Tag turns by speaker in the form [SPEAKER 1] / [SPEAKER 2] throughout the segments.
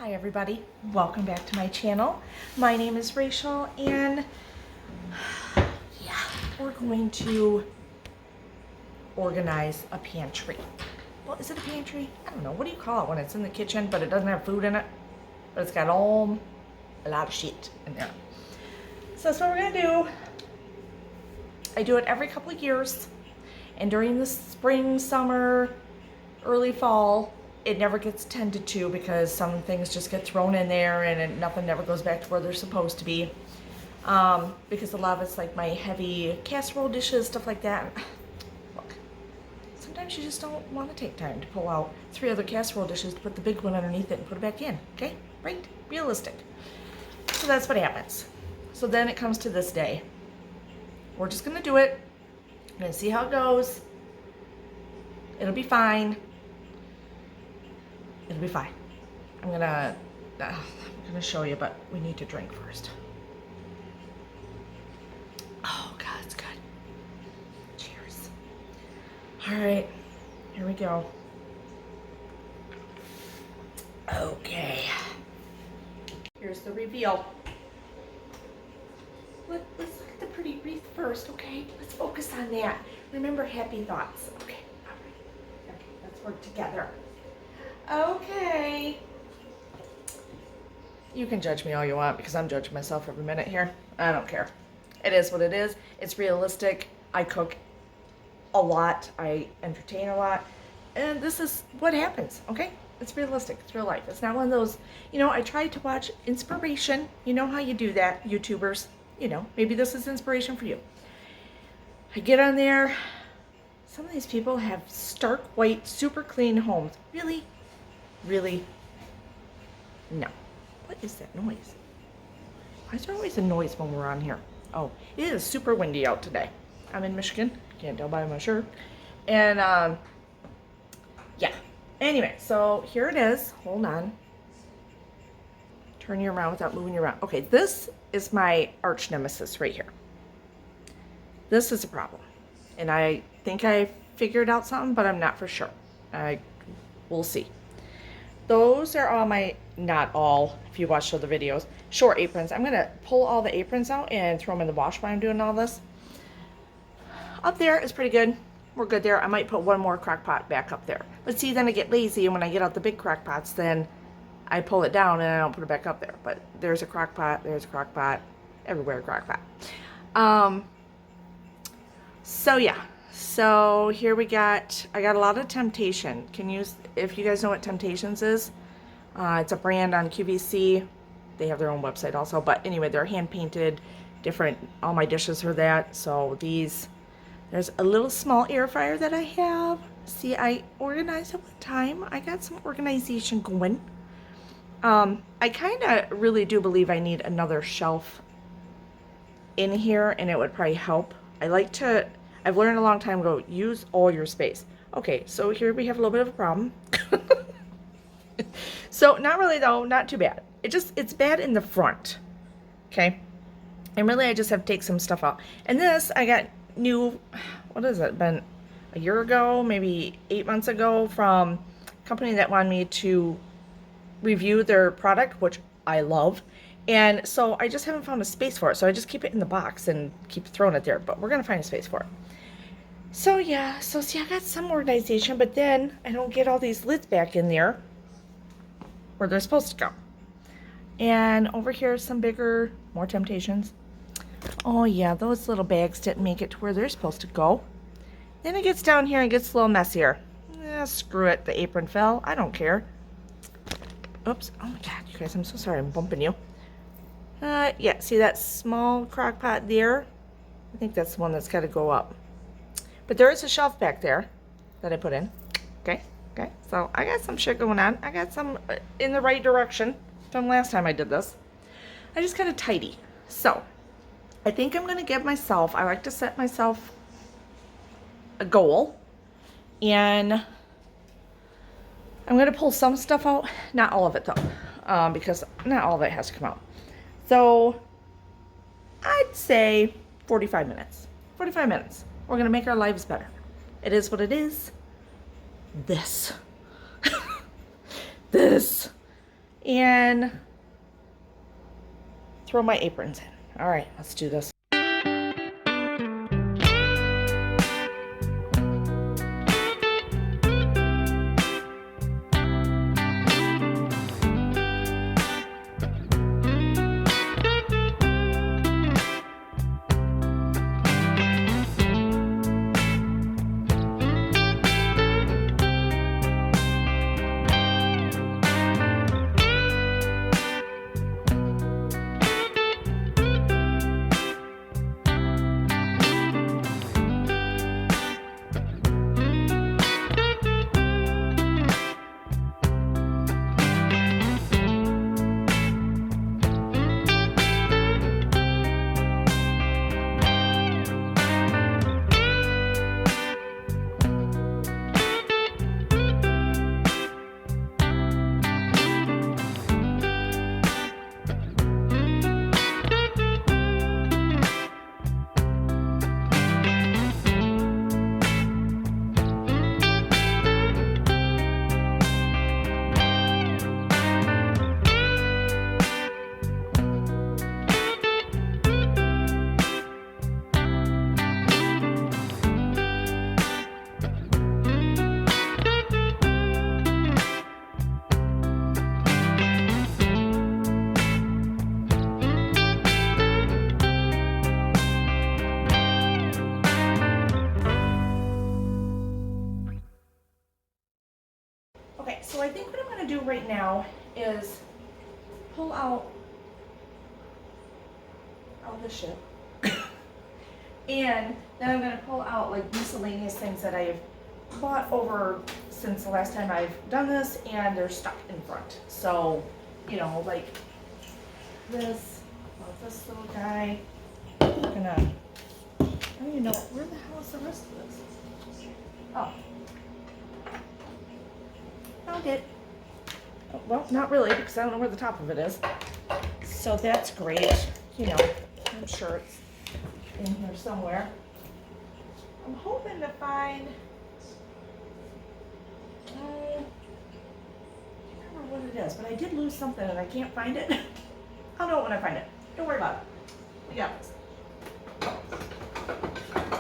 [SPEAKER 1] Hi everybody, welcome back to my channel. My name is Rachel and yeah, we're going to organize a pantry. Well, is it a pantry? I don't know. What do you call it when it's in the kitchen but it doesn't have food in it? But it's got a lot of shit in there. So that's what we're gonna do. I do it every couple of years, and during the spring, summer, early fall, it never gets tended to because some things just get thrown in there and nothing never goes back to where they're supposed to be. Because a lot of it's like my heavy casserole dishes, stuff like that. Look, sometimes you just don't want to take time to pull out 3 other casserole dishes to put the big one underneath it and put it back in, okay? Right? Realistic. So that's what happens. So then it comes to this day. We're just gonna do it. I'm gonna see how it goes. It'll be fine. It'll be fine. I'm gonna show you, but we need to drink first. Oh God, it's good. Cheers. All right, here we go. Okay. Here's the reveal. Let's look at the pretty wreath first, okay? Let's focus on that. Remember, happy thoughts. Okay, all right. Okay, let's work together. Okay. You can judge me all you want because I'm judging myself every minute here. I don't care. It is what it is. It's realistic. I cook a lot. I entertain a lot. And this is what happens, okay? It's realistic. It's real life. It's not one of those, you know, I tried to watch inspiration. You know how you do that, YouTubers. You know, maybe this is inspiration for you. I get on there. Some of these people have stark white, super clean homes. Really? Really? No. What is that noise? Why is there always a noise when we're on here? Oh, it is super windy out today. I'm in Michigan. Can't tell by my shirt. And, yeah. Anyway, so here it is. Hold on. Turn you around without moving you around. Okay, this is my arch nemesis right here. This is a problem. And I think I figured out something, but I'm not for sure. We'll see. Those are all my, not all, if you watched other videos, short aprons. I'm going to pull all the aprons out and throw them in the wash while I'm doing all this. Up there is pretty good. We're good there. I might put one more crock pot back up there. But see, then I get lazy, and when I get out the big crock pots, then I pull it down and I don't put it back up there. But there's a crock pot, there's a crock pot, everywhere a crock pot. So yeah. So here I got a lot of Temptation. If you guys know what Temptations is, it's a brand on QVC. They have their own website also, but anyway, they're hand painted, different, all my dishes are that. So there's a little small air fryer that I have. See, I organized at one time. I got some organization going. I kind of really do believe I need another shelf in here, and it would probably help. I've learned a long time ago, use all your space. Okay, so here we have a little bit of a problem. So not really though, not too bad. It's bad in the front, okay? And really I just have to take some stuff out. And this, I got new, what has it been, a year ago, maybe 8 months ago, from a company that wanted me to review their product, which I love. And so I just haven't found a space for it. So I just keep it in the box and keep throwing it there, but we're gonna find a space for it. So yeah, so see, I got some organization, but then I don't get all these lids back in there where they're supposed to go. And over here, some bigger, more Temptations. Oh yeah, those little bags didn't make it to where they're supposed to go. Then it gets down here and gets a little messier. Screw it, the apron fell. I don't care. Oops, oh my God, you guys, I'm so sorry, I'm bumping you. Yeah, see that small crock pot there? I think that's the one that's got to go up. But there is a shelf back there that I put in. Okay, so I got some shit going on. I got some in the right direction from last time I did this. I just got to tidy. So I think I'm going to give myself, I like to set myself a goal. And I'm going to pull some stuff out. Not all of it though, because not all of it has to come out. So I'd say 45 minutes. 45 minutes. We're going to make our lives better. It is what it is. This and throw my aprons in. All right, let's do this. Okay, so I think what I'm going to do right now is pull out all this shit. And then I'm going to pull out like miscellaneous things that I've bought over since the last time I've done this, and they're stuck in front. So, you know, like this little guy. I'm gonna, I don't even know, where the hell is the rest of this? Oh. Found it. Oh, well, not really, because I don't know where the top of it is. So that's great. You know, I'm sure it's in here somewhere. I'm hoping to find, I can't remember what it is, but I did lose something and I can't find it. I'll know it when I find it. Don't worry about it. We got this.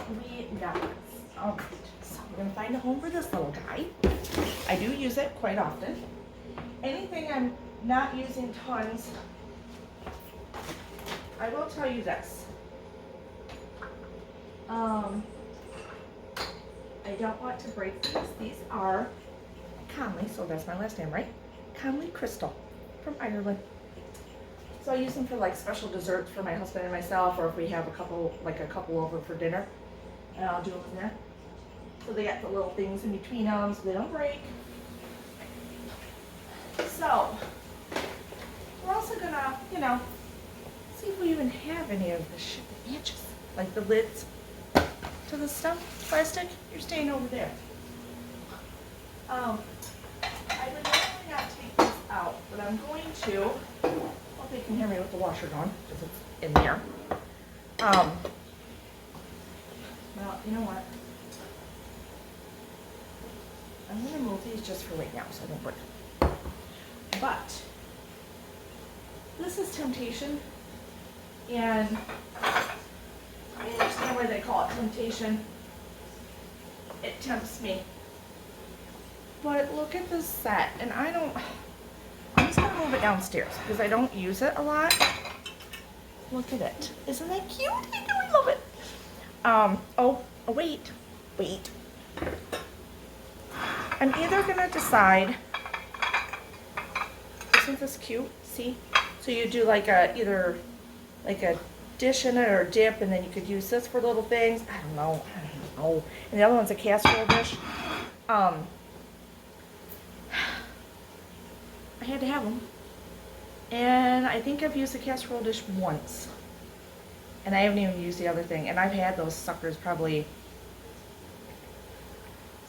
[SPEAKER 1] We got this. All right. So we're gonna find a home for this little guy. I do use it quite often. Anything I'm not using tons, I will tell you this. I don't want to break these. These are Conley, so that's my last name, right? Conley Crystal from Ireland. So I use them for like special desserts for my husband and myself, or if we have a couple over for dinner, and I'll do them in there. So they got the little things in between them so they don't break. So we're also gonna, you know, see if we even have any of this shit that matches. Like the lids to the stuff, plastic, you're staying over there. I would normally not take this out, but I'm going to. Hope you can hear me with the washer on, because it's in there. Well, you know what? I'm going to move these just for right now, so I don't break them. But this is temptation, and I understand why they call it temptation. It tempts me. But look at this set, and I'm just going to move it downstairs because I don't use it a lot. Look at it. Isn't that cute? I know, I love it. Oh, wait. I'm either going to decide, isn't this cute? See? So you do like either like a dish in it or a dip, and then you could use this for little things. I don't know. And the other one's a casserole dish. I had to have them. And I think I've used the casserole dish once. And I haven't even used the other thing. And I've had those suckers probably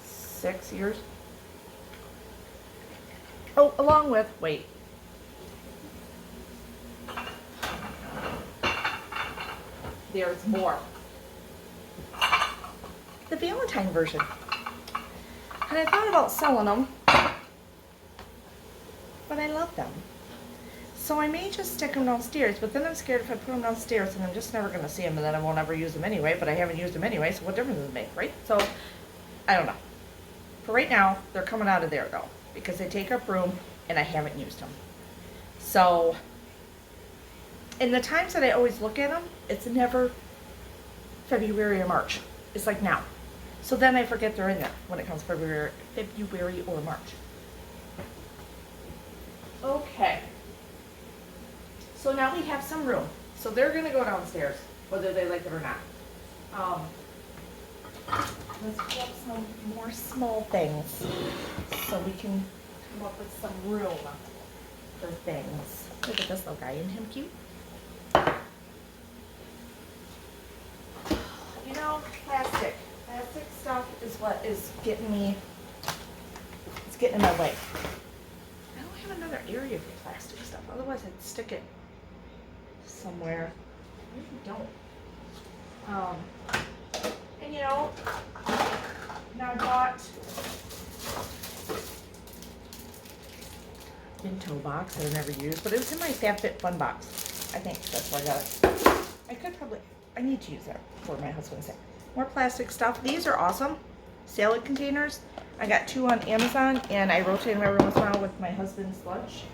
[SPEAKER 1] 6 years. Oh, along with, wait. There's more. The Valentine version. And I thought about selling them, but I love them. So I may just stick them downstairs, but then I'm scared if I put them downstairs and I'm just never going to see them and then I won't ever use them anyway, but I haven't used them anyway, so what difference does it make, right? So, I don't know. For right now, they're coming out of there though, because they take up room and I haven't used them. So, in the times that I always look at them, it's never February or March. It's like now. So then I forget they're in there when it comes February or March. Okay. So now we have some room. So they're going to go downstairs, whether they like it or not. Let's pull up some more small things so we can come up with some room for things. Look at this little guy. Isn't him cute? You know, plastic. Plastic stuff is what is getting me, it's getting in my way. I don't have another area for plastic stuff. Otherwise I'd stick it somewhere. I really don't. And you know, now I bought a Bento box that I never used, but it was in my FabFitFun box. I think that's where I got it. I could probably, I need to use that for my husband's sake. More plastic stuff. These are awesome. Salad containers. I got 2 on Amazon and I rotate them every once in a while with my husband's lunch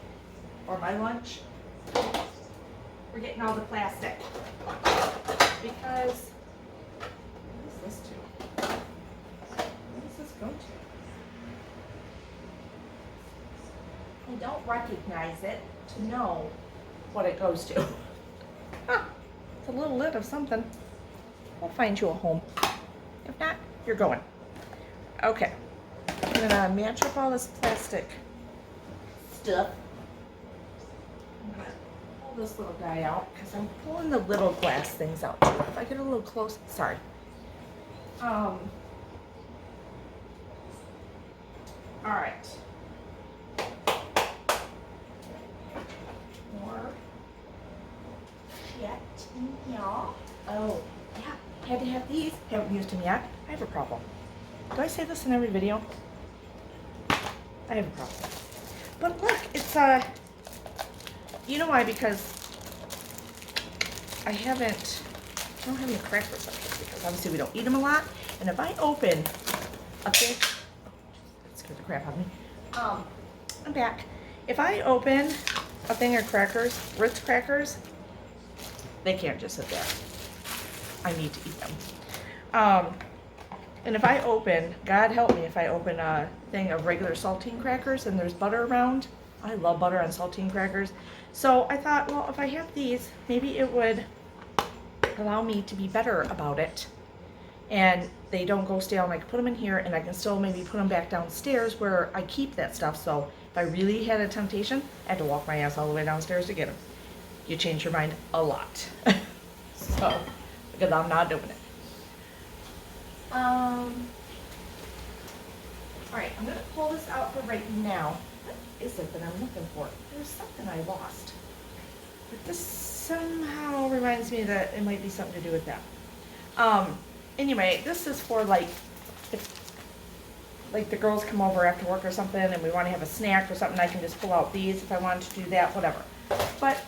[SPEAKER 1] or my lunch. We're getting all the plastic because what is this to? What does this go to? I don't recognize it to know what it goes to. Huh. It's a little lid of something. I'll find you a home. If not, you're going. Okay. I'm gonna match up all this plastic stuff. I'm gonna pull this little guy out because I'm pulling the little glass things out too. If I get a little close, sorry. All right. More shit in here. Oh, yeah. Had to have these. Haven't used them yet. I have a problem. Do I say this in every video? I have a problem. But look, it's you know why? Because I don't have any crackers up here because obviously we don't eat them a lot. And if I open a big, oh, that scared the crap out of me. I'm back. If I open a thing of crackers, Ritz crackers, they can't just sit there. I need to eat them. And if I open, God help me if I open a thing of regular saltine crackers and there's butter around. I love butter on saltine crackers. So I thought, well, if I have these, maybe it would allow me to be better about it. And they don't go stale and I can put them in here and I can still maybe put them back downstairs where I keep that stuff. So if I really had a temptation, I had to walk my ass all the way downstairs to get them. You change your mind a lot. So, because I'm not doing it. Alright, I'm going to pull this out for right now. What is it that I'm looking for? There's something I lost. But this somehow reminds me that it might be something to do with that. Anyway, this is for like, if like the girls come over after work or something and we want to have a snack or something, I can just pull out these if I wanted to do that, whatever. But,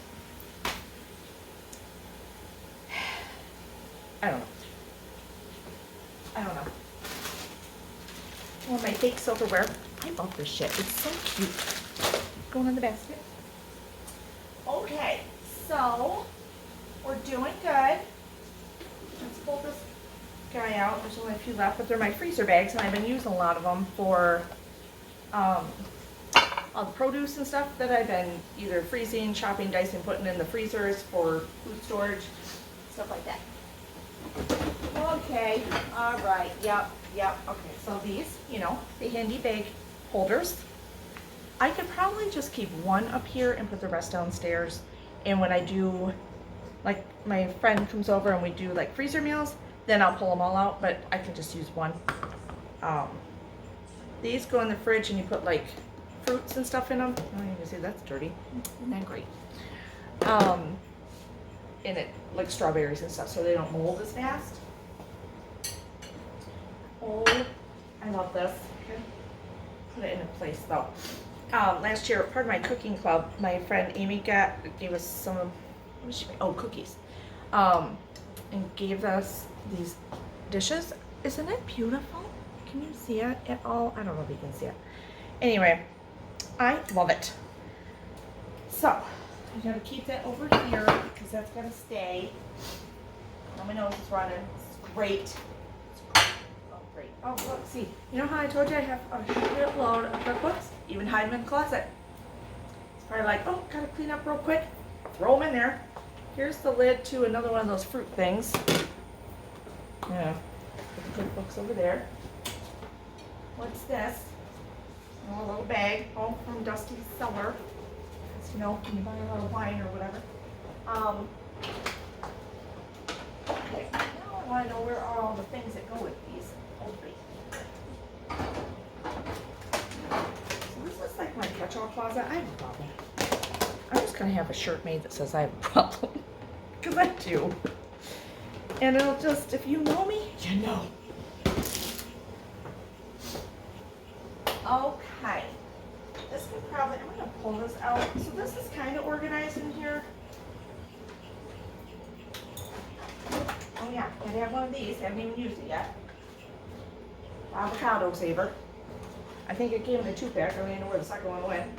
[SPEAKER 1] I don't know. Or my fake silverware. I love this shit. It's so cute. Going in the basket. Okay, so we're doing good. Let's pull this guy out. There's only a few left, but they're my freezer bags, and I've been using a lot of them for all the produce and stuff that I've been either freezing, chopping, dicing, putting in the freezers for food storage, stuff like that. Okay, all right, yep, okay, so these, you know, the handy bag holders. I could probably just keep one up here and put the rest downstairs, and when I do, like, my friend comes over and we do, like, freezer meals, then I'll pull them all out, but I can just use one. These go in the fridge and you put, like, fruits and stuff in them. Oh, you can see that's dirty. Isn't that great? In it, like strawberries and stuff, so they don't mold as fast. Oh, I love this. Okay. Put it in a place though. last year, part of my cooking club, my friend Amy gave us some, what did she make? Oh, cookies. And gave us these dishes. Isn't it beautiful? Can you see it at all? I don't know if you can see it. Anyway, I love it. So, I gotta keep that over here because that's gotta stay. Oh, my nose is running. It's great. Oh, great. Oh, look, see. You know how I told you I have a shitload of cookbooks? Even hide them in the closet. It's probably like, oh, gotta clean up real quick. Throw them in there. Here's the lid to another one of those fruit things. Yeah, put the cookbooks over there. What's this? Oh, a little bag. Oh, from Dusty's cellar. You know, when you buy a lot of wine or whatever. Okay, now I want to know where are all the things that go with these. Oh, wait. So this is like my catch-all closet. I have a problem. I'm just going to have a shirt made that says I have a problem. Because I do. And it'll just, if you know me, you know. Okay. This can probably, I'm going to pull this out. So this is kind of organized in here. Oh yeah, gotta have one of these. Haven't even used it yet. Avocado saver. I think it came in a 2-pack. I don't even know where the second one went.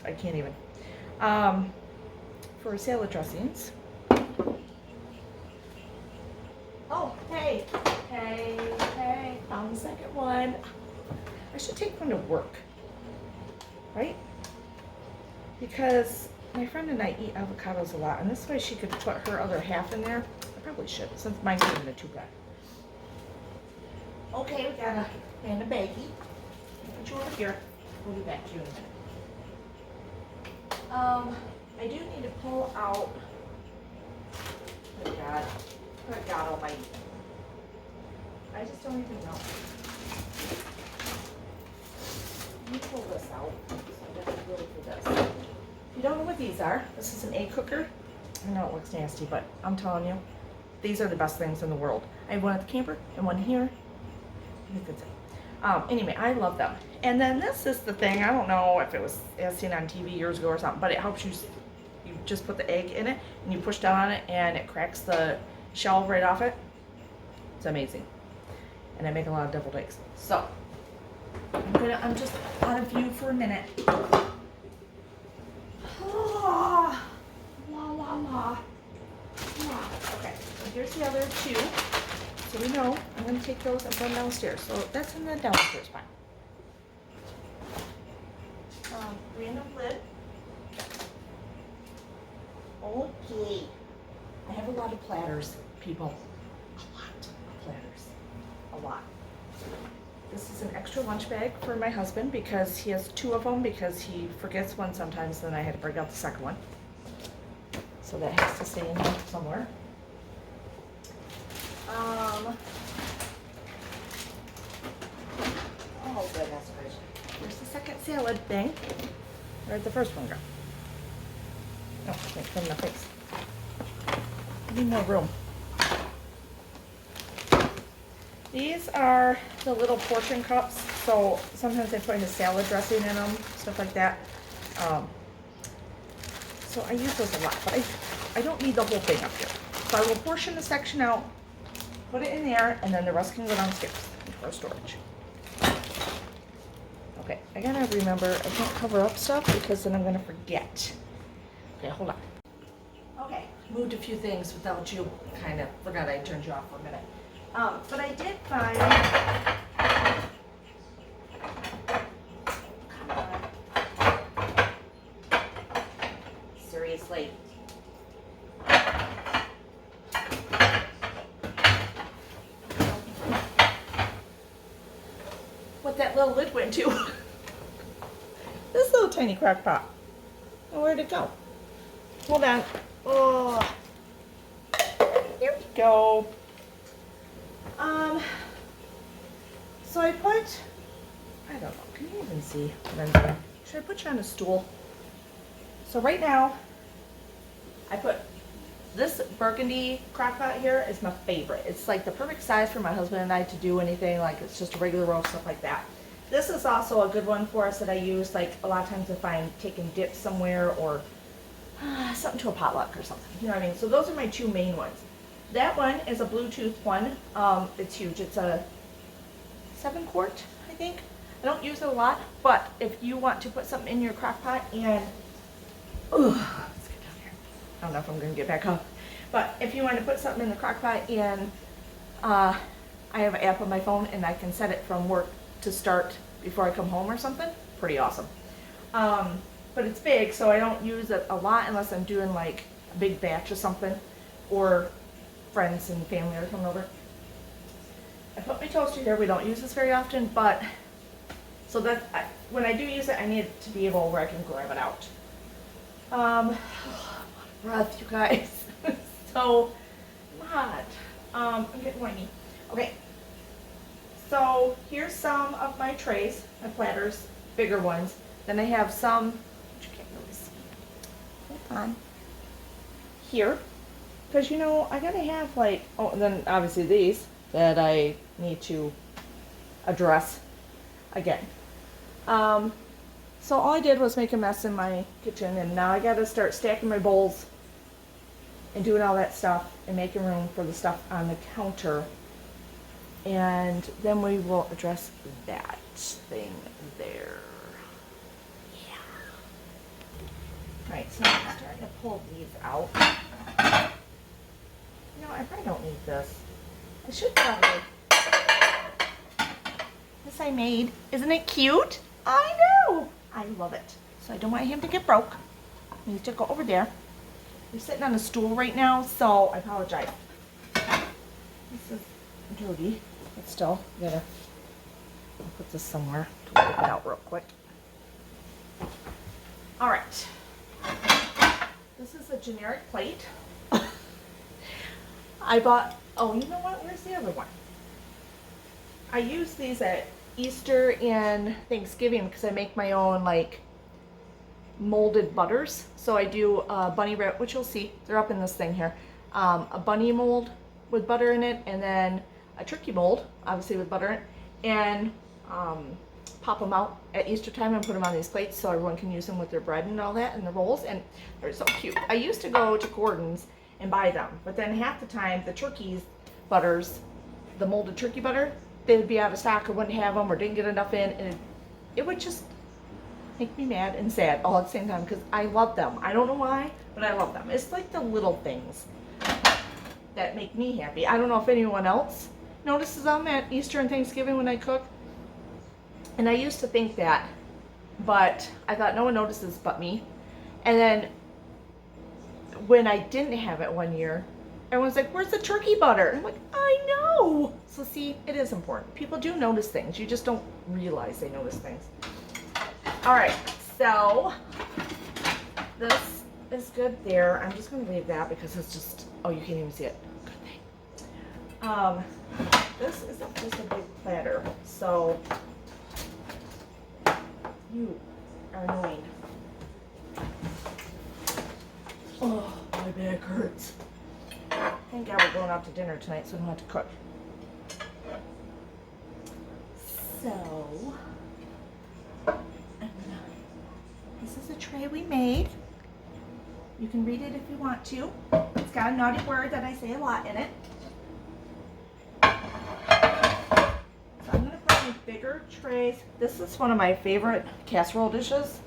[SPEAKER 1] I can't even. For salad dressings. Oh, hey. Hey, found the second one. I should take one to work, right? Because my friend and I eat avocados a lot, and this way she could put her other half in there. I probably should, since mine came in a 2-pack. Okay, we got a random baggie. Put you over here. We'll be back to you in a minute. I do need to pull out. Oh God. Oh God almighty. I just don't even know. Let me pull this out. So I got to really for this. If you don't know what these are, this is an egg cooker. I know it looks nasty, but I'm telling you, these are the best things in the world. I have one at the camper and one here. Anyway, I love them. And then this is the thing, I don't know if it was seen on TV years ago or something, but it helps you just put the egg in it and you push down on it and it cracks the shell right off it. It's amazing. And I make a lot of deviled eggs. So, I'm just out of view for a minute. Oh, la la la. Okay, so here's the other two. So we know I'm going to take those and put them downstairs. So that's in the downstairs pile. Random lid. Okay. I have a lot of platters, people. A lot of platters. A lot. This is an extra lunch bag for my husband because he has 2 of them because he forgets one sometimes, then I had to break out the second one. So that has to stay in here somewhere. Oh goodness gracious. Here's the second salad thing. Where'd the first one go? Oh, I can't clean my face. I need more room. These are the little portion cups. So sometimes I put his salad dressing in them, stuff like that. So I use those a lot, but I don't need the whole thing up here. So I will portion the section out, put it in there, and then the rest can go downstairs into our storage. Okay, I gotta remember, I can't cover up stuff because then I'm gonna forget. Okay, hold on. Okay, moved a few things without you. Kind of forgot I turned you off for a minute. But I did find, come on. Seriously. What that little lid went to. This little tiny crock pot. Oh, where'd it go? Hold on. Oh, here we go. So I put, I don't know, can you even see what I'm doing? Should I put you on a stool? So right now, I put This burgundy crock pot here is my favorite. It's like the perfect size for my husband and I to do anything, like it's just a regular roast, stuff like that. This is also a good one for us that I use like a lot of times if I'm taking dips somewhere or something to a potluck or something. You know what I mean? So those are my two main ones. That one is a Bluetooth one. It's huge. It's a 7-quart, I think. I don't use it a lot, but if you want to put something in your crock pot and, let's get down here. I don't know if I'm going to get back up. But if you want to put something in the crock pot and I have an app on my phone and I can set it from work to start before I come home or something, pretty awesome. But it's big, so I don't use it a lot unless I'm doing like a big batch of something or friends and family are coming over. I put my toaster here. We don't use this very often, but so that when I do use it, I need it to be able where I can grab it out. Breath, you guys. So hot. I'm getting whiny. Okay. So here's some of my trays, my platters, bigger ones. Then I have some, which you can't really see. Hold on. Here. Because, you know, I gotta have like, oh, and then obviously these that I need to address again. So all I did was make a mess in my kitchen, and now I gotta start stacking my bowls and doing all that stuff and making room for the stuff on the counter. And then we will address that thing there. Yeah. Alright, so I'm starting to pull these out. No, I probably don't need this. I should probably. This I made. Isn't it cute? I know. I love it. So I don't want him to get broke. He needs to go over there. He's sitting on a stool right now, so I apologize. This is dirty, but still, gotta put this somewhere to wipe it out real quick. All right. This is a generic plate. I bought, oh, you know what? Where's the other one? I use these at Easter and Thanksgiving because I make my own, like, molded butters. So I do a bunny wrap, which you'll see. They're up in this thing here. A bunny mold with butter in it, and then a turkey mold, obviously with butter in it, and pop them out at Easter time and put them on these plates so everyone can use them with their bread and all that and the rolls, and they're so cute. I used to go to Gordon's and buy them, but then half the time the turkey's butters, the molded turkey butter, they would be out of stock or wouldn't have them or didn't get enough in, and it would just make me mad and sad all at the same time because I love them. I don't know why, but I love them. It's like the little things that make me happy. I don't know if anyone else notices them at Easter and Thanksgiving when I cook. And I used to think that, but I thought no one notices but me. And then when I didn't have it one year, everyone's like, where's the turkey butter? I'm like, I know. So see, it is important. People do notice things. You just don't realize they notice things. All right, so this is good there. I'm just going to leave that because it's just, oh, you can't even see it. Good thing. This isn't just a big platter, so you are annoying. Oh, my back hurts. Thank God we're going out to dinner tonight, so I don't have to cook. So, this is a tray we made. You can read it if you want to. It's got a naughty word that I say a lot in it. So I'm going to put in bigger trays. This is one of my favorite casserole dishes.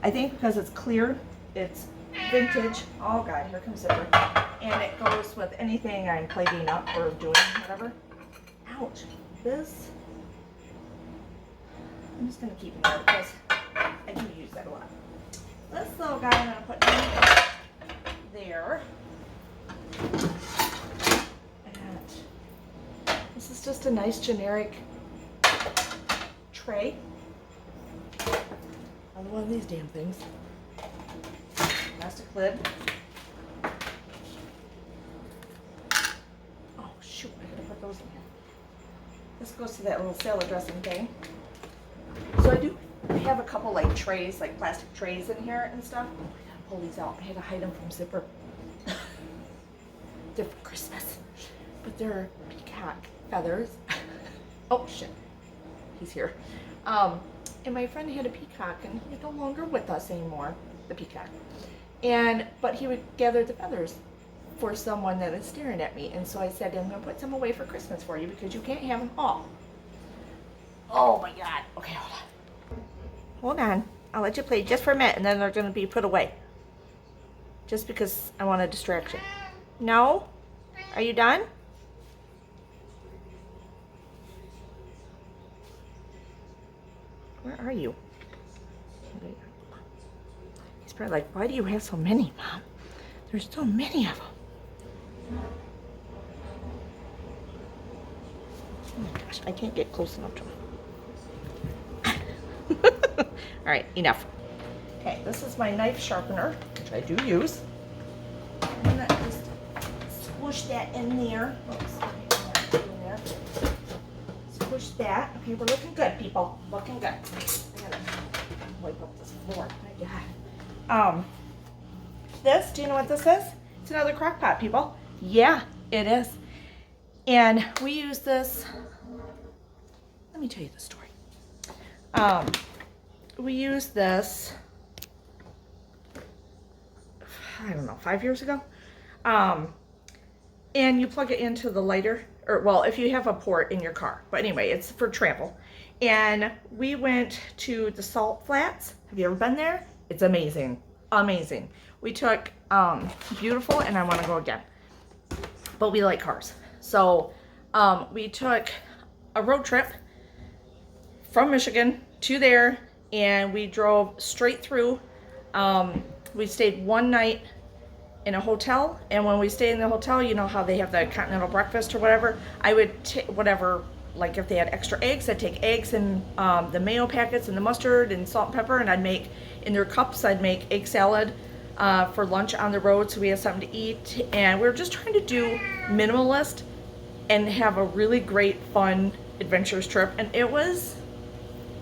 [SPEAKER 1] I think because it's clear, it's vintage. Oh God, here comes Zipper. And it goes with anything I'm plating up or doing, whatever. Ouch. This, I'm just going to keep it there because I do use that a lot. This little guy I'm going to put in there. And this is just a nice generic tray. Another one of these damn things. Plastic lid. Oh shoot, I gotta put those in here. This goes to that little salad dressing thing. So I do have a couple like trays, like plastic trays in here and stuff. Oh, I gotta pull these out. I had to hide them from Zipper. They're for Christmas, but they're peacock feathers. Oh shit, he's here. And my friend had a peacock, and he's no longer with us anymore, the peacock. But he would gather the feathers for someone that is staring at me. And so I said, I'm going to put some away for Christmas for you because you can't have them all. Oh my God. Okay, hold on. Hold on. I'll let you play just for a minute, and then they're going to be put away. Just because I want a distraction. No? Are you done? Where are you? He's probably like, why do you have so many, Mom? There's so many of them. Oh my gosh, I can't get close enough to him. All right, enough. Okay, this is my knife sharpener, which I do use. I'm gonna just squish that in there. Oops, in there. Squish that. Okay, we're looking good, people. Looking good. I gotta wipe up this floor. My God. This, do you know what this is? It's another crock pot, people. Yeah, it is. And we use this. Let me tell you the story. We used this, I don't know, 5 years ago. And you plug it into the lighter, or well, if you have a port in your car. But anyway, it's for travel. And we went to the Salt Flats. Have you ever been there? It's amazing. Amazing. We took beautiful, and I want to go again. But we like cars. So we took a road trip from Michigan to there, and we drove straight through. We stayed one night in a hotel, and when we stayed in the hotel, you know how they have the continental breakfast or whatever. I would take whatever, like if they had extra eggs, I'd take eggs and the mayo packets and the mustard and salt and pepper, and I'd make in their cups. I'd make egg salad for lunch on the road, so we had something to eat. And we were just trying to do minimalist and have a really great, fun, adventurous trip. And it was,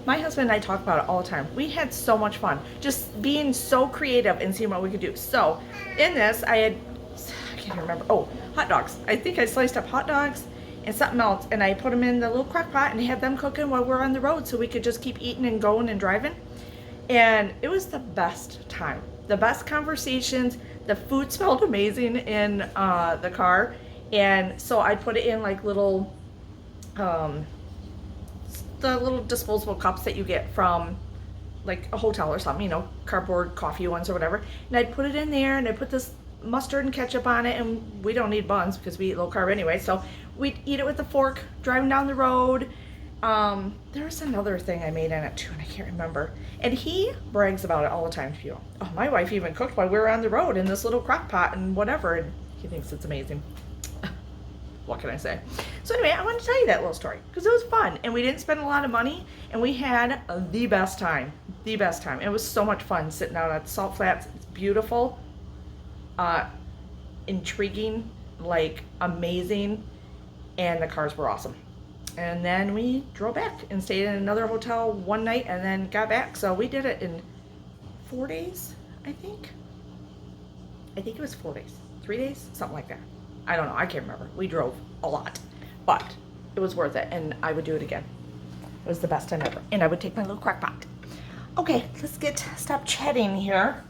[SPEAKER 1] my husband and I talk about it all the time. We had so much fun, just being so creative and seeing what we could do. So in this, I can't remember, hot dogs. I think I sliced up hot dogs and something else, and I put them in the little crock pot and had them cooking while we're on the road, so we could just keep eating and going and driving. And it was the best time, the best conversations. The food smelled amazing in the car. And so I put it in like little, the little disposable cups that you get from like a hotel or something, you know, cardboard coffee ones or whatever. And I'd put it in there, and I put this mustard and ketchup on it, and we don't need buns because we eat low carb anyway. So we'd eat it with a fork, driving down the road. There was another thing I made in it too, and I can't remember. And he brags about it all the time to you. Oh, my wife even cooked while we were on the road in this little crock pot and whatever, and he thinks it's amazing. What can I say? So anyway, I wanted to tell you that little story because it was fun, and we didn't spend a lot of money, and we had the best time. The best time. It was so much fun sitting out at Salt Flats. It's beautiful, intriguing, like amazing, and the cars were awesome. And then we drove back and stayed in another hotel one night and then got back. So we did it in 4 days, I think. I think it was 4 days, 3 days, something like that. I don't know, I can't remember. We drove a lot, but it was worth it, and I would do it again. It was the best time ever. And I would take my little crock pot. Okay, let's stop chatting here.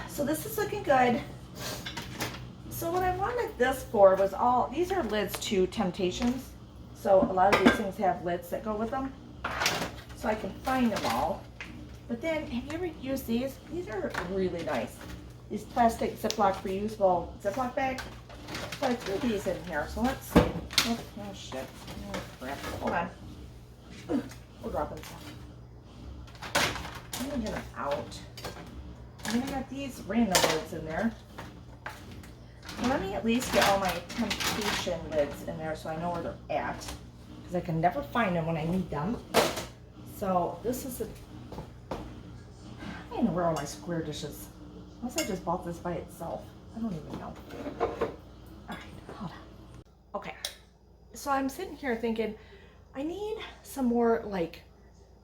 [SPEAKER 1] So this is looking good. So what I wanted this for was these are lids to Temptations. So a lot of these things have lids that go with them. So I can find them all. But then, have you ever used these? These are really nice. These plastic Ziploc reusable Ziploc bag. So I threw these in here. So let's see. Oh shit. Oh crap. Hold on. We're dropping some. I'm gonna get them out. And I got these random lids in there. Let me at least get all my Temptation lids in there so I know where they're at. Because I can never find them when I need them. So this is I don't know where all my square dishes. Unless I just bought this by itself. I don't even know. Alright, hold on. Okay. So I'm sitting here thinking, I need some more like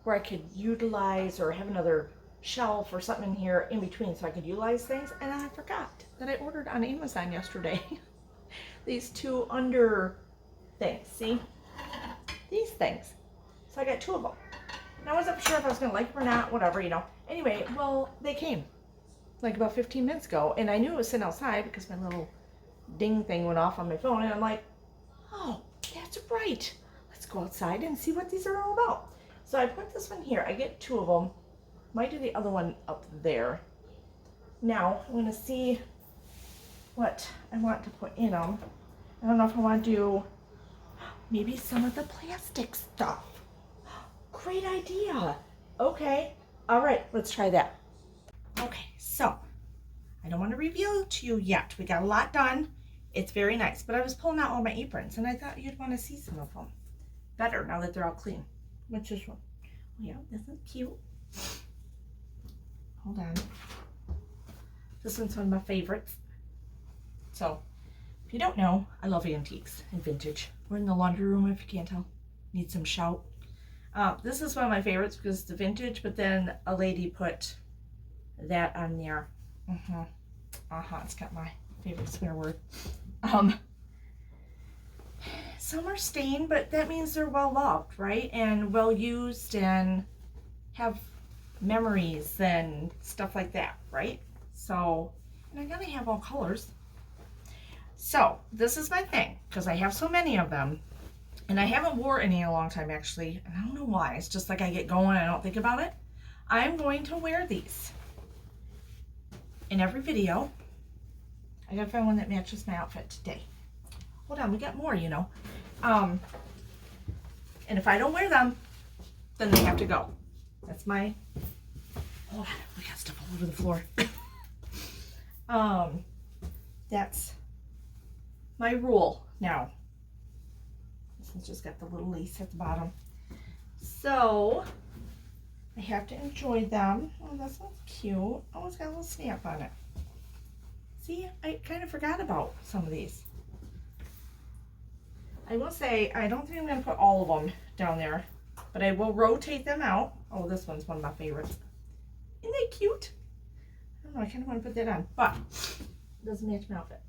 [SPEAKER 1] where I could utilize or have another shelf or something in here in between so I could utilize things, and I forgot. that I ordered on Amazon yesterday. These two under things, see? These things. So I got two of them. And I wasn't sure if I was going to like them or not, whatever, you know. Anyway, well, they came like about 15 minutes ago, and I knew it was sitting outside because my little ding thing went off on my phone, and I'm like, oh, that's right. Let's go outside and see what these are all about. So I put this one here. I get two of them. Might do the other one up there. Now, I'm going to see what I want to put in them. I don't know if I want to do maybe some of the plastic stuff. Great idea. Okay. All right, let's try that. Okay, so I don't want to reveal to you yet. We got a lot done. It's very nice, but I was pulling out all my aprons, and I thought you'd want to see some of them better now that they're all clean. What's this one? Oh, yeah, this is cute. Hold on. This one's one of my favorites. So, if you don't know, I love antiques and vintage. We're in the laundry room, if you can't tell. Need some shout. This is one of my favorites because it's the vintage, but then a lady put that on there. It's got my favorite swear word. Some are stained, but that means they're well loved, right? And well used and have memories and stuff like that, right? So, and I gotta have all colors. So, this is my thing, because I have so many of them, and I haven't wore any in a long time, actually, and I don't know why. It's just like I get going, I don't think about it. I'm going to wear these in every video. I gotta find one that matches my outfit today. Hold on, we got more, you know. And if I don't wear them, then they have to go. That's my, hold on, we got stuff all over the floor. That's my rule now. This one's just got the little lace at the bottom. So, I have to enjoy them. Oh, this one's cute. Oh, it's got a little snap on it. See, I kind of forgot about some of these. I will say, I don't think I'm going to put all of them down there, but I will rotate them out. Oh, this one's one of my favorites. Isn't they cute? I don't know, I kind of want to put that on, but it doesn't match my outfit.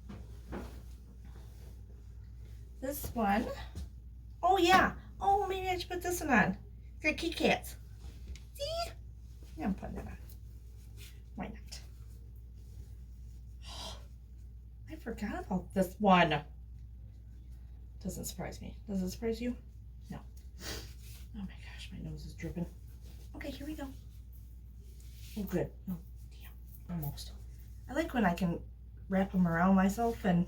[SPEAKER 1] This one, oh yeah, oh, maybe I should put this one on. It's got Kit Kats. See? Yeah, I'm putting that on. Why not? I forgot about this one. Doesn't surprise me. Does it surprise you? No. Oh my gosh, my nose is dripping. Okay, here we go. Oh, good. Oh, damn. Almost. I like when I can wrap them around myself and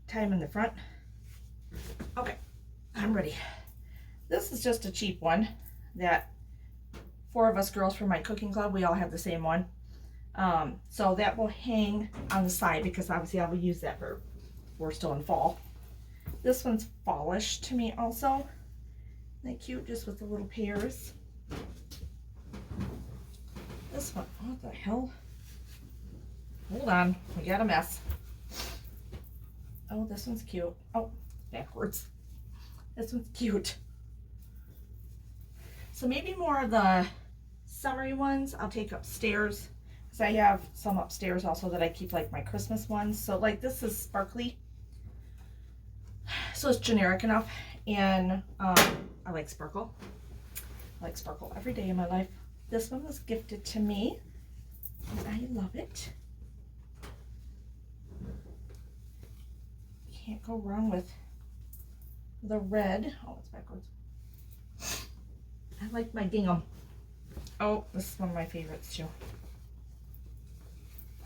[SPEAKER 1] tie them in the front. Okay, I'm ready. This is just a cheap one that 4 of us girls from my cooking club, we all have the same one. So that will hang on the side because obviously I will use that for, we're still in fall. This one's fallish to me also. Isn't that cute, just with the little pears? This one, what the hell? Hold on, we got a mess. Oh, this one's cute. Oh, backwards. This one's cute. So maybe more of the summery ones I'll take upstairs, because I have some upstairs also that I keep, like my Christmas ones. So like this is sparkly, so it's generic enough, and I like sparkle. I like sparkle every day in my life. This one was gifted to me, and I love it. Can't go wrong with the red. Oh, it's backwards. I like my gingham. Oh, this is one of my favorites too.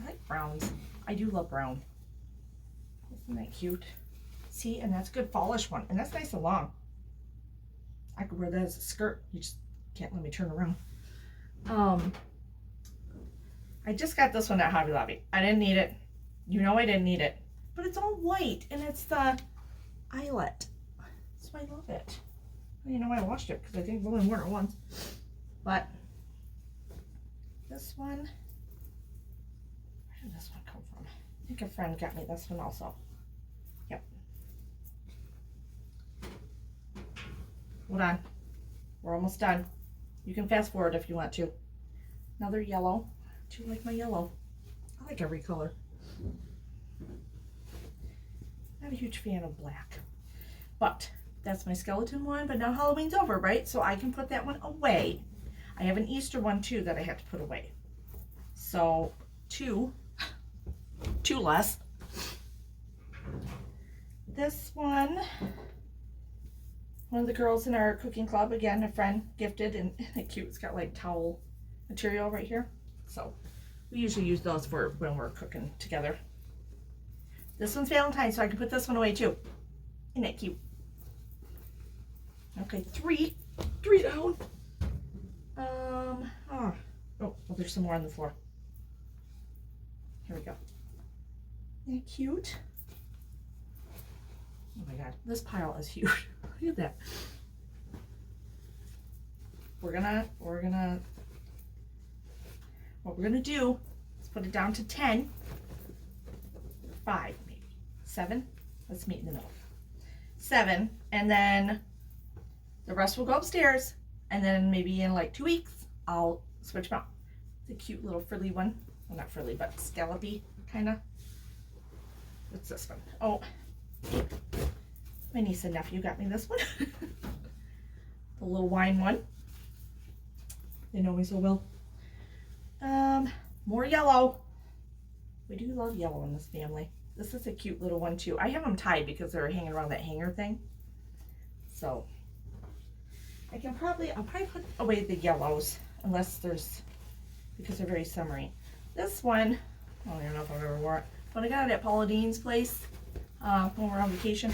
[SPEAKER 1] I like browns. I do love brown. Isn't that cute? See, and that's a good fallish one. And that's nice and long. I could wear that as a skirt. You just can't let me turn around. I just got this one at Hobby Lobby. I didn't need it. You know I didn't need it. But it's all white, and it's the eyelet. That's why I love it. You know, I washed it because I think I've only worn it once. But this one, where did this one come from? I think a friend got me this one also. Yep. Hold on. We're almost done. You can fast forward if you want to. Another yellow. Do you like my yellow? I like every color. Not a huge fan of black, but that's my skeleton one. But now Halloween's over, right? So I can put that one away. I have an Easter one too that I have to put away. So two less. This one of the girls in our cooking club, again, a friend gifted, and it's cute. It's got like towel material right here. So we usually use those for when we're cooking together. This one's Valentine's, so I can put this one away too. Isn't that cute? Okay, three down. Oh, well, there's some more on the floor. Here we go. Isn't that cute? Oh my God, this pile is huge. Look at that. What we're gonna do is put it down to 10, 5 maybe, 7. Let's meet in the middle. 7, and then the rest will go upstairs, and then maybe in like 2 weeks, I'll switch them out. It's a cute little frilly one. Well, not frilly, but scallopy kind of. What's this one? Oh, my niece and nephew got me this one. The little wine one. They know me so well. More yellow. We do love yellow in this family. This is a cute little one too. I have them tied because they're hanging around that hanger thing. So I'll probably put away the yellows because they're very summery. This one, I don't even know if I've ever wore it, but I got it at Paula Dean's place when we're on vacation.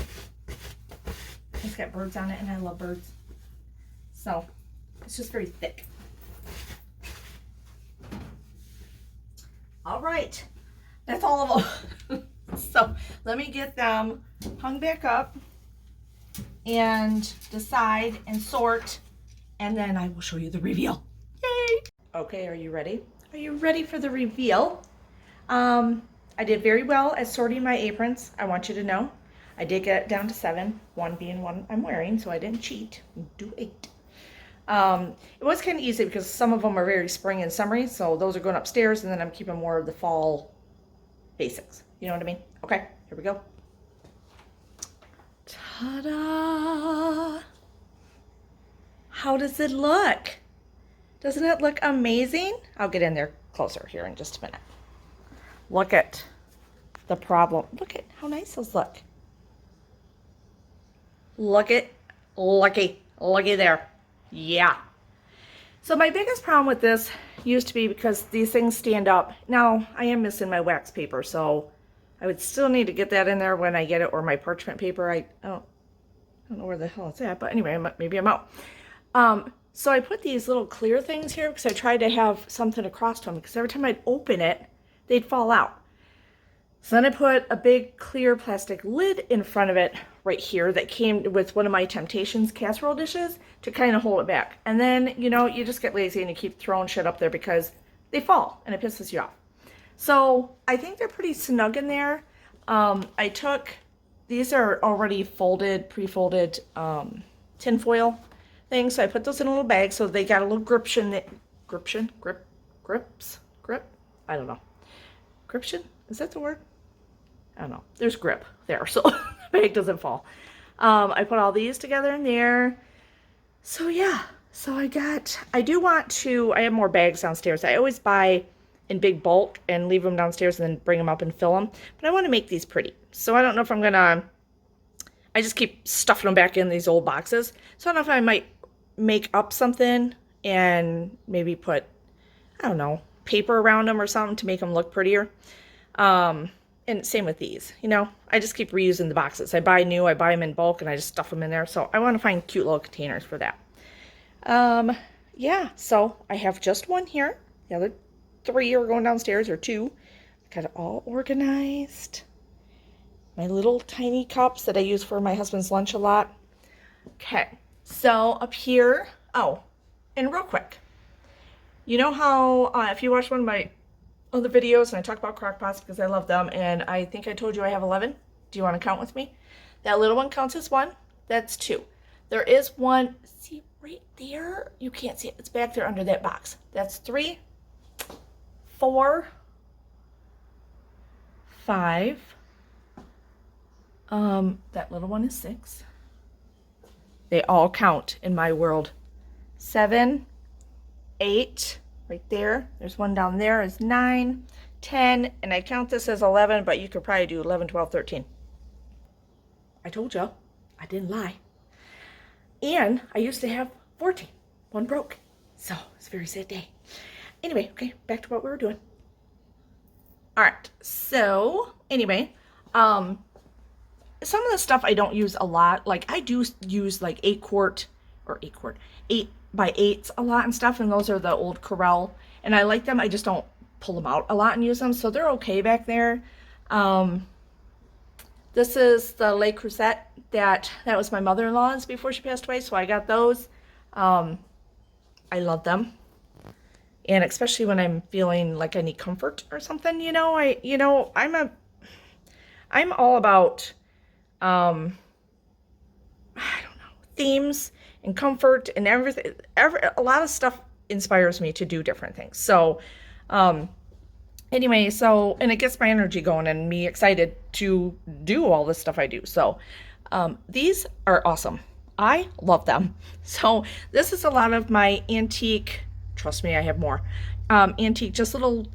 [SPEAKER 1] It's got birds on it, and I love birds. So it's just very thick. All right, that's all of them. So let me get them hung back up and decide and sort, and then I will show you the reveal. Yay! Okay, are you ready? Are you ready for the reveal? I did very well at sorting my aprons. I want you to know. I did get it down to 7, 1 being one I'm wearing, so I didn't cheat. Do 8. It was kind of easy because some of them are very spring and summery, so those are going upstairs, and then I'm keeping more of the fall basics. You know what I mean? Okay, here we go. Ta-da! How does it look? Doesn't it look amazing? I'll get in there closer here in just a minute. Look at the problem. Look at how nice those look. Looky there. Yeah. So my biggest problem with this used to be because these things stand up. Now I am missing my wax paper, so I would still need to get that in there when I get it, or my parchment paper. I don't know where the hell it's at, but anyway, maybe I'm out. So I put these little clear things here because I tried to have something across to them, because every time I'd open it, they'd fall out. So then I put a big clear plastic lid in front of it right here that came with one of my Temptations casserole dishes to kind of hold it back. And then, you know, you just get lazy and you keep throwing shit up there because they fall and it pisses you off. So I think they're pretty snug in there. These are already folded, pre-folded tin foil things. So I put those in a little bag so they got a little grip. I don't know. Gription? Is that the word? I don't know. There's grip there, so the bag doesn't fall. I put all these together in there. So yeah, so I have more bags downstairs. I always buy in big bulk and leave them downstairs and then bring them up and fill them. But I want to make these pretty. So I don't know if I just keep stuffing them back in these old boxes. So I don't know if I might make up something and maybe put, I don't know, paper around them or something to make them look prettier. And same with these, you know, I just keep reusing the boxes. I buy them in bulk and I just stuff them in there. So I want to find cute little containers for that. Yeah, so I have just one here. The other 3 are going downstairs, or 2. Got it all organized. My little tiny cups that I use for my husband's lunch a lot. Okay, so up here, oh, and real quick, you know how if you watch one of my other videos and I talk about crock pots because I love them, and I think I told you I have 11. Do you want to count with me? That little one counts as 1. That's 2. There is one, see right there? You can't see it. It's back there under that box. That's 3, 4, 5. That little one is 6. They all count in my world. 7, 8, right there. There's one down there is 9, 10, and I count this as 11, but you could probably do 11, 12, 13. I told you, I didn't lie. And I used to have 14. One broke. So it's a very sad day. Anyway, okay, back to what we were doing. All right, so anyway, some of the stuff I don't use a lot. Like I do use like 8 by 8s a lot and stuff, and those are the old Corel, and I like them. I just don't pull them out a lot and use them, so they're okay back there. This is the Le Creuset that was my mother-in-law's before she passed away, so I got those. I love them. And especially when I'm feeling like I need comfort or something, I'm all about, I don't know, themes and comfort and everything. A lot of stuff inspires me to do different things. So, anyway, and it gets my energy going and me excited to do all this stuff I do. So, these are awesome. I love them. So this is a lot of my antique. Trust me, I have more. Antique, just little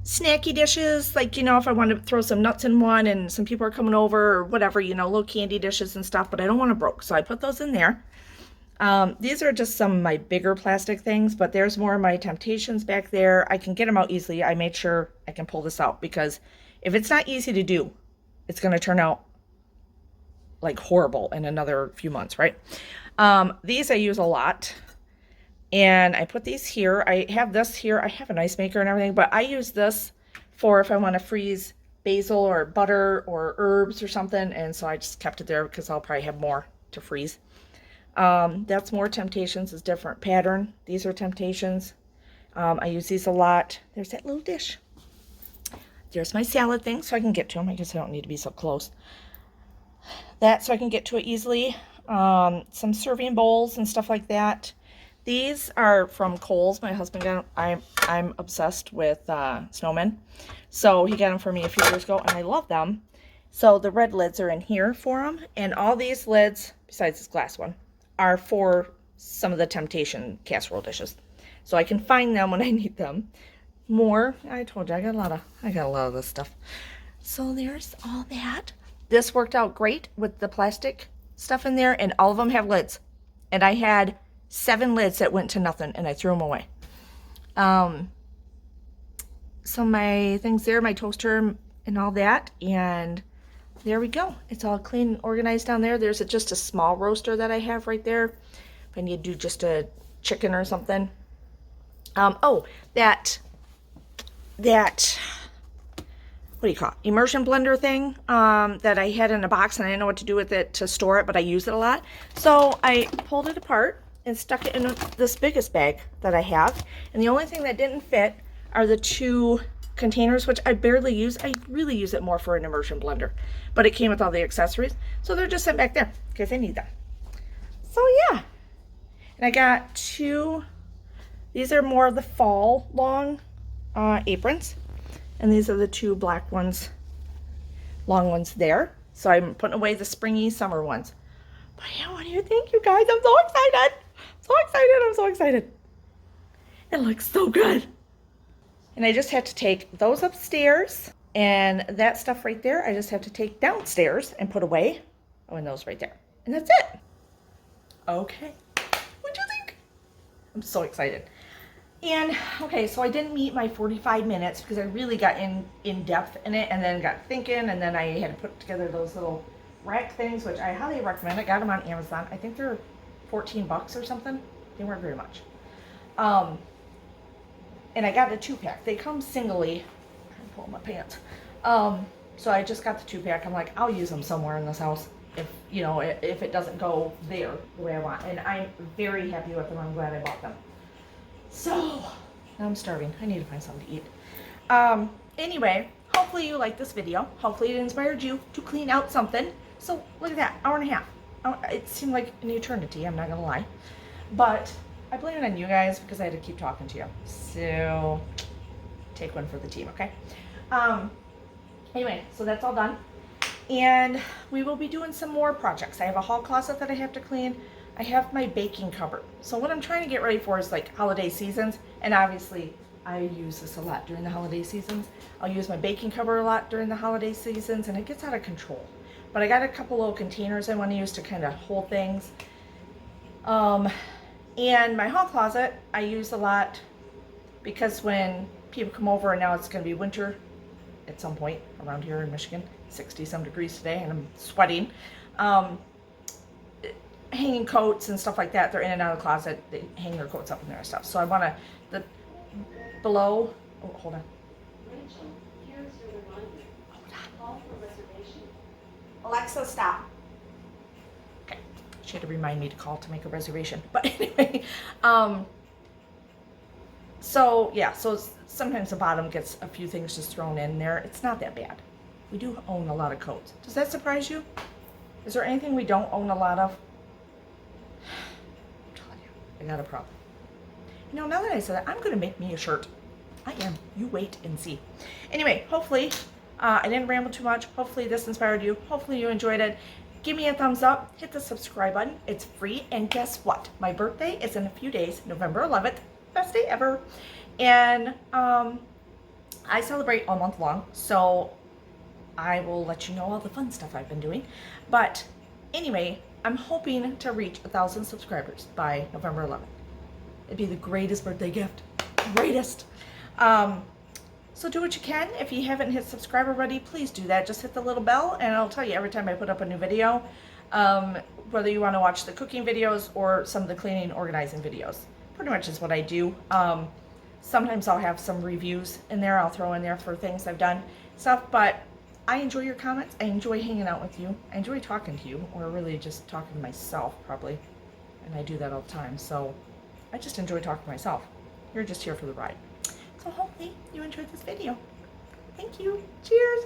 [SPEAKER 1] snacky dishes, like, if I want to throw some nuts in one and some people are coming over or whatever, little candy dishes and stuff, but I don't want to broke, so I put those in there. These are just some of my bigger plastic things, but there's more of my Temptations back there. I can get them out easily. I made sure I can pull this out because if it's not easy to do, it's going to turn out like horrible in another few months, right? These I use a lot. And I put these here. I have this here. I have an ice maker and everything, but I use this for if I want to freeze basil or butter or herbs or something. And so I just kept it there because I'll probably have more to freeze. That's more Temptations. It's different pattern. These are Temptations. I use these a lot. There's that little dish. There's my salad thing so I can get to them. I guess I don't need to be so close. That so I can get to it easily. Some serving bowls and stuff like that. These are from Kohl's. My husband got them. I'm obsessed with snowmen. So he got them for me a few years ago, and I love them. So the red lids are in here for them. And all these lids, besides this glass one, are for some of the Temptation casserole dishes. So I can find them when I need them. More, I told you, I got a lot of this stuff. So there's all that. This worked out great with the plastic stuff in there, and all of them have lids. And I had 7 lids that went to nothing, and I threw them away. So my things there, my toaster and all that, and there we go. It's all clean and organized down there. There's just a small roaster that I have right there. If I need to do just a chicken or something. Oh, that what do you call it? Immersion blender thing that I had in a box, and I didn't know what to do with it to store it, but I use it a lot. So I pulled it apart and stuck it in this biggest bag that I have. And the only thing that didn't fit are the 2 containers, which I barely use. I really use it more for an immersion blender. But it came with all the accessories. So they're just sitting back there in case I need them. So yeah. And I got 2. These are more of the fall long aprons. And these are the 2 black ones, long ones there. So I'm putting away the springy summer ones. But yeah, what do you think, you guys? I'm so excited. So excited. I'm so excited. It looks so good. And I just had to take those upstairs, and that stuff right there, I just have to take downstairs and put away. Oh, and those right there. And that's it. Okay. What do you think? I'm so excited. And, okay, so I didn't meet my 45 minutes because I really got in depth in it and then got thinking, and then I had to put together those little rack things, which I highly recommend. I got them on Amazon. I think they're $14 or something. They weren't very much. And I got a 2-pack. They come singly. I'm trying to pull my pants. So I just got the 2-pack. I'm like, I'll use them somewhere in this house if it doesn't go there the way I want. And I'm very happy with them. I'm glad I bought them. So now I'm starving. I need to find something to eat. Anyway, hopefully you liked this video. Hopefully it inspired you to clean out something. So look at that, hour and a half. It seemed like an eternity, I'm not gonna lie. But I blame it on you guys because I had to keep talking to you. So take one for the team, okay? Anyway, so that's all done. And we will be doing some more projects. I have a hall closet that I have to clean. I have my baking cupboard. So what I'm trying to get ready for is like holiday seasons. And obviously I use this a lot during the holiday seasons. I'll use my baking cupboard a lot during the holiday seasons, and it gets out of control. But I got a couple little containers I want to use to kind of hold things. And my hall closet I use a lot because when people come over, and now it's going to be winter at some point around here in Michigan, 60 some degrees today, and I'm sweating. Hanging coats and stuff like that, they're in and out of the closet. They hang their coats up in there and stuff. So I want to, below, oh, hold on.
[SPEAKER 2] Rachel, here's your reminder. Call for reservation.
[SPEAKER 1] Alexa, stop. Okay. She had to remind me to call to make a reservation. But anyway, so yeah, so sometimes the bottom gets a few things just thrown in there. It's not that bad. We do own a lot of coats. Does that surprise you? Is there anything we don't own a lot of? I'm telling you, I got a problem. You know, now that I said that, I'm going to make me a shirt. I am. You wait and see. Anyway, hopefully, I didn't ramble too much. Hopefully this inspired you. Hopefully you enjoyed it. Give me a thumbs up. Hit the subscribe button. It's free. And guess what? My birthday is in a few days, November 11th. Best day ever. And I celebrate all month long. So I will let you know all the fun stuff I've been doing. But anyway, I'm hoping to reach 1,000 subscribers by November 11th. It'd be the greatest birthday gift. Greatest. So do what you can. If you haven't hit subscribe already, please do that. Just hit the little bell and it'll tell you every time I put up a new video, whether you want to watch the cooking videos or some of the cleaning, organizing videos. Pretty much is what I do. Sometimes I'll have some reviews in there. I'll throw in there for things I've done, stuff, but I enjoy your comments. I enjoy hanging out with you. I enjoy talking to you, or really just talking to myself, probably. And I do that all the time. So I just enjoy talking to myself. You're just here for the ride. So hopefully you enjoyed this video. Thank you. Cheers.